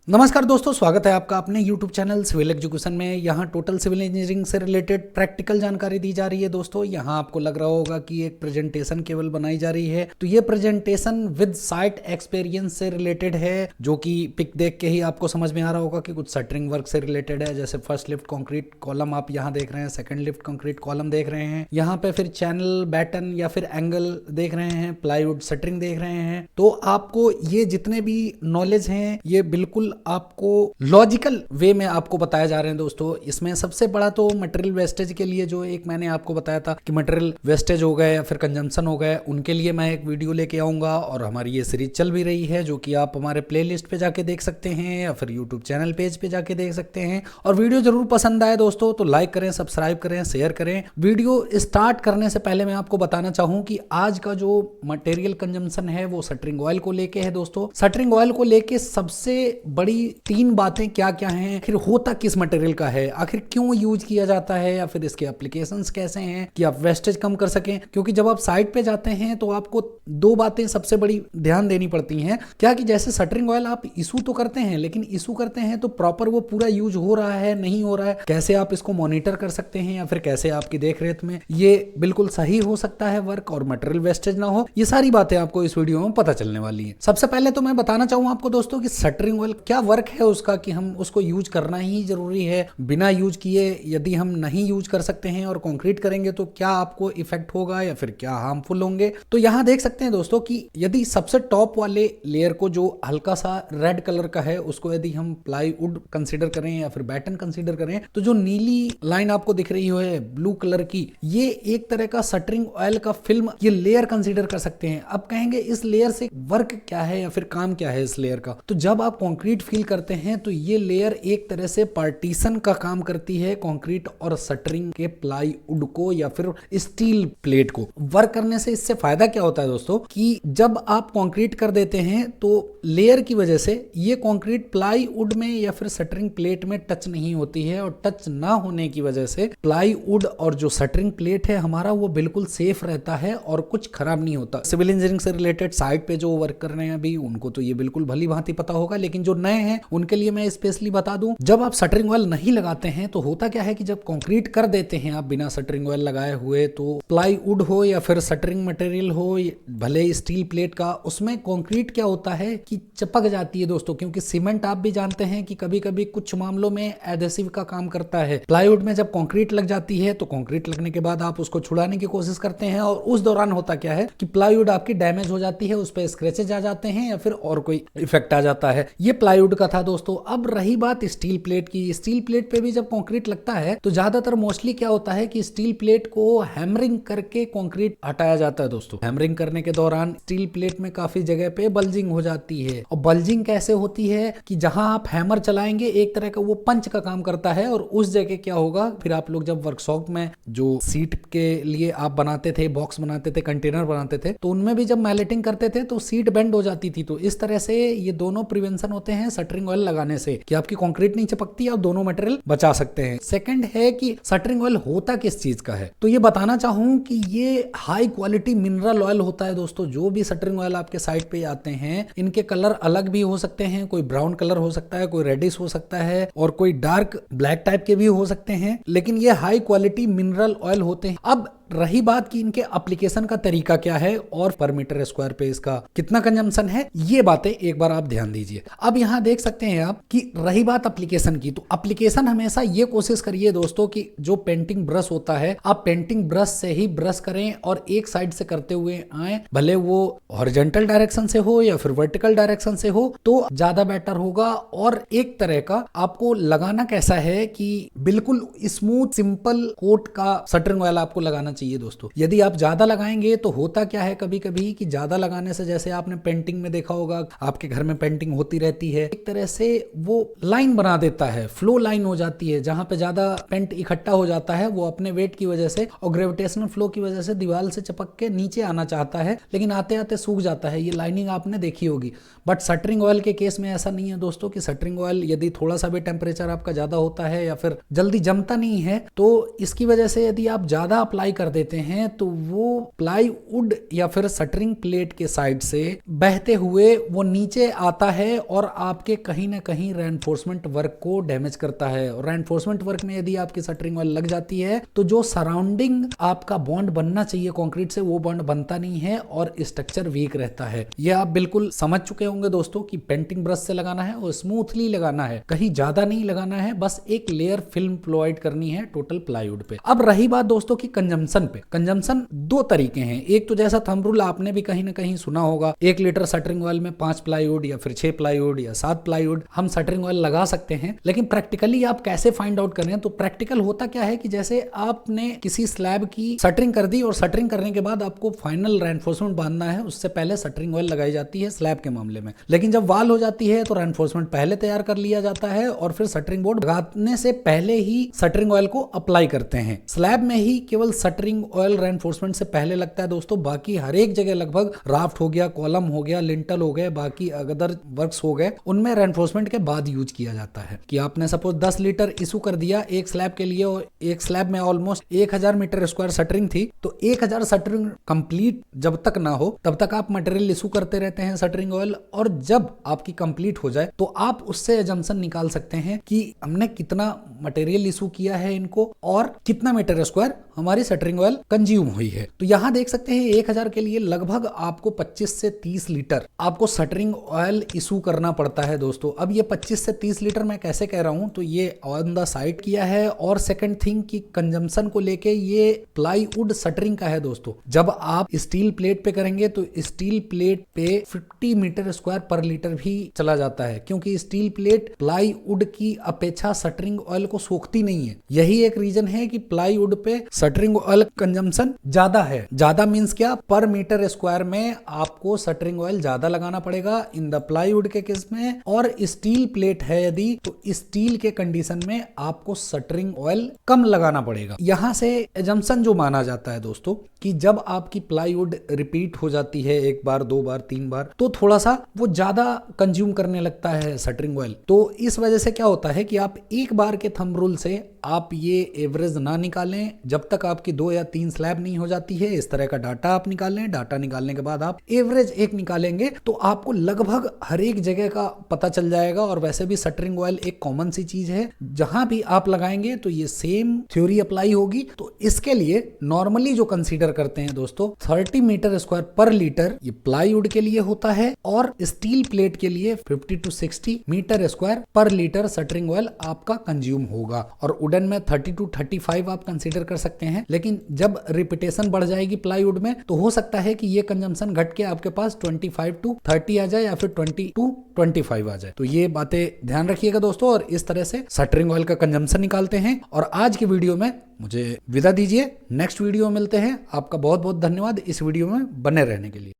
नमस्कार दोस्तों, स्वागत है आपका अपने YouTube चैनल सिविल एजुकेशन में। यहाँ टोटल सिविल इंजीनियरिंग से रिलेटेड प्रैक्टिकल जानकारी दी जा रही है। दोस्तों यहाँ आपको लग रहा होगा कि एक प्रेजेंटेशन केवल बनाई जा रही है, तो ये प्रेजेंटेशन विद साइट एक्सपीरियंस से रिलेटेड है, जो कि पिक देख के ही आपको समझ में आ रहा होगा कि कुछ शटरिंग वर्क से रिलेटेड है। जैसे फर्स्ट लिफ्ट कंक्रीट कॉलम आप यहाँ देख रहे हैं, सेकंड लिफ्ट कंक्रीट कॉलम देख रहे हैं, यहाँ पे फिर चैनल बैटन या फिर एंगल देख रहे हैं, प्लाईवुड शटरिंग देख रहे हैं। तो आपको ये जितने भी नॉलेज हैं ये बिल्कुल आपको लॉजिकल वे में आपको बताया जा रहे हैं। दोस्तों इसमें सबसे बड़ा तो मटेरियल वेस्टेज के लिए, जो एक मैंने आपको बताया था कि मटेरियल वेस्टेज हो गए या फिर कंजम्पशन हो गए, उनके लिए मैं एक वीडियो लेके आऊंगा। और हमारी ये सीरीज चल भी रही है, जो कि आप हमारे प्लेलिस्ट पे जाके देख सकते हैं या फिर यूट्यूब चैनल पेज पे जाके देख सकते हैं। और वीडियो जरूर पसंद आए दोस्तों तो लाइक करें, सब्सक्राइब करें, शेयर करें। वीडियो स्टार्ट करने से पहले मैं आपको बताना चाहूं कि आज का जो मटेरियल कंजम्पशन है वो शटरिंग ऑयल को लेके है। दोस्तों शटरिंग ऑयल को लेके सबसे बड़ी तीन बातें क्या क्या हैं, आखिर होता किस मटेरियल का है, आखिर क्यों यूज किया जाता है, या फिर इसके एप्लीकेशंस कैसे हैं कि आप वेस्टेज कम कर सकें। क्योंकि जब आप साइट पे जाते हैं तो आपको दो बातें सबसे बड़ी ध्यान देनी पड़ती हैं। क्या कि जैसे शटरिंग ऑयल आप इशू तो करते हैं, लेकिन इशू करते हैं तो प्रॉपर वो पूरा यूज हो रहा है नहीं हो रहा है, कैसे आप इसको मॉनिटर कर सकते हैं, या फिर कैसे आपकी देखरेख में ये बिल्कुल सही हो सकता है वर्क और मटेरियल वेस्टेज ना हो। ये सारी बातें आपको इस वीडियो में पता चलने वाली है। सबसे पहले तो मैं बताना चाहूंगा आपको दोस्तों कि शटरिंग ऑयल क्या वर्क है उसका, कि हम उसको यूज करना ही जरूरी है, बिना यूज किए यदि हम नहीं यूज कर सकते हैं और कंक्रीट करेंगे तो क्या आपको इफेक्ट होगा या फिर क्या हार्मफुल होंगे। तो यहां देख सकते हैं दोस्तों कि यदि सबसे टॉप वाले लेयर को, जो हल्का सा रेड कलर का है, उसको यदि हम प्लाईवुड कंसीडर करें या फिर बैटन कंसीडर करें, तो जो नीली लाइन आपको दिख रही है ब्लू कलर की, ये एक तरह का शटरिंग ऑयल का फिल्म, ये लेयर कंसीडर कर सकते हैं। अब कहेंगे इस लेयर से वर्क क्या है या फिर काम क्या है इस लेयर का। तो जब आप कंक्रीट फील करते हैं तो ये लेयर एक तरह से पार्टीशन का काम करती है कंक्रीट और शटरिंग के प्लाईवुड को या फिर स्टील प्लेट को। वर्क करने से इससे फायदा क्या होता है दोस्तों कि जब आप कंक्रीट कर देते हैं तो लेयर की वजह से ये कंक्रीट प्लाईवुड में या फिर शटरिंग प्लेट में टच नहीं होती है, और टच ना होने की वजह से प्लाईवुड और जो शटरिंग प्लेट है हमारा वो बिल्कुल सेफ रहता है और कुछ खराब नहीं होता। सिविल इंजीनियरिंग से रिलेटेड साइट पे जो वर्क कर रहे हैं अभी, उनको तो ये बिल्कुल भली भांति पता होगा, लेकिन जो नए हैं उनके लिए मैं स्पेशली बता दूं, जब आप शटरिंग ऑयल नहीं लगाते हैं तो होता क्या है कि जब कंक्रीट कर देते हैं आप बिना शटरिंग ऑयल लगाए हुए, तो प्लाईवुड हो या फिर शटरिंग मटेरियल हो, भले स्टील प्लेट का, उसमें कंक्रीट क्या होता है कि चिपक जाती है दोस्तों। क्योंकि सीमेंट आप भी जानते हैं कि कभी कभी कुछ मामलों में एडहेसिव का काम करता है। प्लाईवुड में जब कंक्रीट लग जाती है तो कंक्रीट लगने के बाद आप उसको छुड़ाने की कोशिश करते हैं, और उस दौरान होता क्या है कि प्लाईवुड आपकी डैमेज हो जाती है, उस पर स्क्रैचेज आ जाते हैं या फिर और कोई इफेक्ट आ जाता है। ये प्लाईवुड का था दोस्तों। अब रही बात स्टील प्लेट की, स्टील प्लेट पे भी जब कंक्रीट लगता है तो ज्यादातर मोस्टली क्या होता है कि स्टील प्लेट को हैमरिंग करके कंक्रीट हटाया जाता है दोस्तों। हैमरिंग करने के दौरान स्टील प्लेट में काफी जगह पे बल्जिंग हो जाती है। और बल्जिंग कैसे होती है कि जहां आप हैमर चलाएंगे एक तरह का वो पंच का काम करता है, और उस जगह क्या होगा, फिर आप लोग जब वर्कशॉप में जो सीट के लिए आप बनाते थे, बॉक्स बनाते थे, कंटेनर बनाते थे, तो उनमें भी जब मैलेटिंग करते थे तो सीट बेंड हो जाती थी। तो इस तरह से ये दोनों प्रिवेंशन होते हैं शटरिंग ऑयल लगाने से, कि आपकी कंक्रीट नहीं चिपकती, आप दोनों मटेरियल बचा सकते हैं। सेकंड है कि शटरिंग ऑयल होता किस चीज का है, तो ये बताना चाहूं कि ये हाई क्वालिटी मिनरल ऑयल होता है दोस्तों। जो भी शटरिंग ऑयल आपके साइट पे आते हैं, इनके कलर अलग भी हो सकते हैं, कोई ब्राउन कलर हो सकता है, कोई रेडिश हो सकता है, और कोई डार्क ब्लैक टाइप के भी हो सकते हैं, लेकिन ये हाई क्वालिटी मिनरल ऑयल होते हैं। अब रही बात कि इनके एप्लीकेशन का तरीका क्या है और पर मीटर स्क्वायर पे इसका कितना कंजम्पशन है, ये बातें एक बार आप ध्यान दीजिए। अब यहां देख सकते हैं आप कि रही बात एप्लीकेशन की, तो एप्लीकेशन हमेशा ये कोशिश करिए दोस्तों कि जो पेंटिंग ब्रश होता है, आप पेंटिंग ब्रश से ही ब्रश करें और एक साइड से करते हुए आए, भले वो हॉरिजॉन्टल डायरेक्शन से हो या फिर वर्टिकल डायरेक्शन से हो, तो ज्यादा बेटर होगा। और एक तरह का आपको लगाना कैसा है कि बिल्कुल स्मूथ सिंपल कोट का शटरिंग ऑयल आपको लगाना चाहिए दोस्तों। यदि आप ज्यादा लगाएंगे तो होता क्या है कभी कभी कि ज्यादा लगाने से, जैसे आपने पेंटिंग में देखा होगा, आपके घर में पेंटिंग होती रहती है, एक तरह से वो लाइन बना देता है, फ्लो लाइन हो जाती है, जहां पे ज्यादा पेंट इकट्ठा हो जाता है, वो अपने वेट की वजह से और ग्रेविटेशनल फ्लो की वजह से दीवार से चिपक के नीचे आना चाहता है, लेकिन आते आते सूख जाता है। ये लाइनिंग आपने देखी होगी। बट शटरिंग ऑयल के केस में ऐसा नहीं है दोस्तों, कि शटरिंग ऑयल यदि थोड़ा सा भी टेम्परेचर आपका ज्यादा होता है या फिर जल्दी जमता नहीं है, तो इसकी वजह से यदि आप ज्यादा अप्लाई कर देते हैं तो वो प्लाईवुड या फिर शटरिंग प्लेट के साइड से बहते हुए वो नीचे आता है और आपके कहीं ना कहीं रेनफोर्समेंट वर्क को डैमेज करता है। और रेनफोर्समेंट वर्क में यदि आपकी शटरिंग ऑयल लग जाती है तो जो सराउंडिंग आपका बॉन्ड बनना चाहिए कंक्रीट से, वो बॉन्ड बनता नहीं है और स्ट्रक्चर वीक रहता है। ये आप बिल्कुल समझ चुके होंगे दोस्तों कि पेंटिंग ब्रश से लगाना है और स्मूथली लगाना है, कहीं ज्यादा नहीं लगाना है, बस एक लेयर फिल्म प्रोवाइड करनी है टोटल प्लाईवुड पे। अब रही बात दोस्तों की कंजम्पशन पे। कंजम्पशन दो तरीके हैं। एक तो जैसा थंब रूल आपने भी कहीं ना कहीं सुना होगा, 1 लीटर शटरिंग ऑयल में 5 प्लाईवुड या फिर 6 प्लाईवुड या 7 प्लाईवुड हम शटरिंग ऑयल लगा सकते हैं। लेकिन प्रैक्टिकली आप कैसे फाइंड आउट कर रहे हैं? तो प्रैक्टिकल होता क्या है कि जैसे आपने किसी स्लैब की शटरिंग कर दी और शटरिंग करने के बाद आपको फाइनल रेनफोर्समेंट बांधना है, उससे पहले शटरिंग ऑयल लगाई जाती है स्लैब के मामले में। लेकिन जब वाल हो जाती है तो रेनफोर्समेंट पहले तैयार कर लिया जाता है और फिर शटरिंग बोर्ड लगाने से पहले ही शटरिंग ऑयल को अप्लाई करते हैं। स्लैब में ही केवल शटरिंग ऑयल रेनफोर्समेंट से पहले लगता है दोस्तों, बाकी हर एक जगह लगभग राफ्ट हो गया, कॉलम हो गया, लिंटल हो गए, बाकी अदर वर्क्स हो गए, उनमें रेनफोर्समेंट के बाद यूज किया जाता है। कि आपने सपोज 10 लीटर इशू कर दिया एक स्लैब के लिए और एक स्लैब में ऑलमोस्ट 1000 मीटर स्क्वायर शटरिंग थी, तो 1000 शटरिंग कंप्लीट जब तक ना हो तब तक आप मटेरियल इशू करते रहते हैं शटरिंग ऑयल, और जब आपकी कंप्लीट हो जाए तो आप उससे एजम्पशन निकाल सकते हैं कि हमने कितना मटेरियल इशू किया है इनको और कितना मीटर स्क्वायर हमारी शटरिंग ऑयल कंज्यूम हुई है। तो यहां देख सकते हैं 1000 के लिए लगभग आपको 25 से 30 लीटर आपको शटरिंग ऑयल इशू करना पड़ता है दोस्तों। अब ये 25 से 30 लीटर मैं कैसे कह रहा हूं, तो ये ऑन द साइड किया है। और सेकंड थिंग की कंजम्पशन को लेके ये प्लाईवुड शटरिंग का है दोस्तों। जब आप स्टील प्लेट पे करेंगे तो स्टील प्लेट पे 50 मीटर स्क्वायर पर लीटर भी चला जाता है, क्योंकि स्टील प्लेट प्लाईवुड की अपेक्षा शटरिंग ऑयल को सोखती नहीं है। यही एक रीजन है कि प्लाईवुड पे शटरिंग ऑयल कंजम्पशन ज्यादा है। ज्यादा मींस क्या, पर मीटर स्क्वायर में आपको शटरिंग ऑयल ज्यादा लगाना पड़ेगा इन द प्लाईवुड के केस में। और स्टील प्लेट है यदि तो स्टील के कंडीशन में आपको शटरिंग ऑयल कम लगाना पड़ेगा। यहां से एजम्पशन जो माना जाता है दोस्तों कि जब आपकी प्लाईवुड रिपीट हो जाती है 1 बार 2 बार 3 बार तो थोड़ा सा वो ज्यादा कंज्यूम करने लगता है शटरिंग ऑयल। तो इस वजह से क्या होता है कि आप एक बार के थंब रूल से आप ये एवरेज ना निकालें जब तक आपकी 2 या 3 स्लैब नहीं हो जाती है। इस तरह का डाटा आप निकालें। डाटा निकालने के बाद आप एवरेज एक निकालेंगे तो आपको लगभग हर एक जगह का पता चल जाएगा। और वैसे भी शटरिंग ऑयल एक कॉमन सी चीज है, जहां भी आप लगाएंगे तो ये सेम थ्योरी अप्लाई होगी। तो इसके लिए नॉर्मली जो कंसीडर करते हैं दोस्तों 30 मीटर स्क्वायर पर लीटर ये प्लाईवुड के लिए होता है और स्टील प्लेट के लिए 50 to 60 मीटर स्क्वायर पर लीटर शटरिंग ऑयल आपका कंज्यूम होगा। और वुडन में 30 to 35 आप कंसीडर कर सकते हैं। लेकिन जब रिपीटेशन बढ़ जाएगी प्लाईवुड में तो हो सकता है कि ये कंजम्पशन घट के आपके पास 25 to 30 आ जाए या फिर 20 to 25 आ जाए। तो ये बातें ध्यान रखिएगा दोस्तों और इस तरह से शटरिंग ऑयल का कंजम्पशन निकालते हैं। और आज की वीडियो में मुझे विदा दीजिए, नेक्स्ट वीडियो में मिलते हैं। आपका बहुत बहुत धन्यवाद इस वीडियो में बने रहने के लिए।